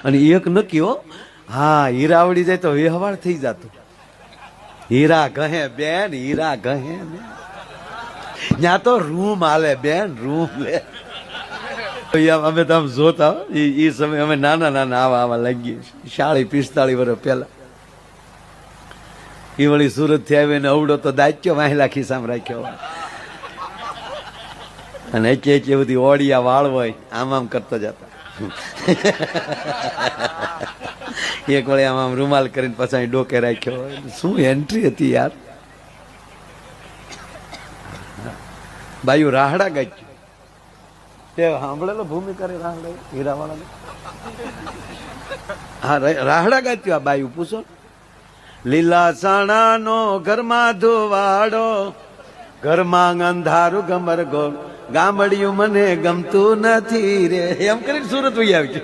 અને એક નક્કી હો, હા હીરા આવડી જાય તો વ્યવહાર થઈ જતો. હીરા કહે બેન, હીરા કહે ત્યાં તો રૂમ હાલે બેન, રૂમ લે. અમે તો આમ જોતા એ સમય અમે નાના નાના આવા લાગીએ 40-45 વર્ષ પહેલા. એ વળી સુરત થી આવીને અવડો તો દાચ્યો વાહેલા ખિસ્સામાં રાખ્યો, અને એકે બધી ઓડિયા વાળ હોય આમ આમ કરતા જતા. એક વળી આમ આમ રૂમાલ કરીને પછી ડોકે રાખ્યો. શું એન્ટ્રી હતી યાર. બાયુ રાહડા ગાચ્યું તે સાંભળેલો ભૂમિકા રે રાહડા હીરાવાળા. હા રાહડા ગાચ્યું આ બાયુ, પૂછો. લીલા સાણા નો ઘરમાં ધોવાડો, ઘરમાં અંધારું ગમર ગોળ, ગામડિયું મને ગમતું નથી રે, એમ કરીને સુરત વહી આવી.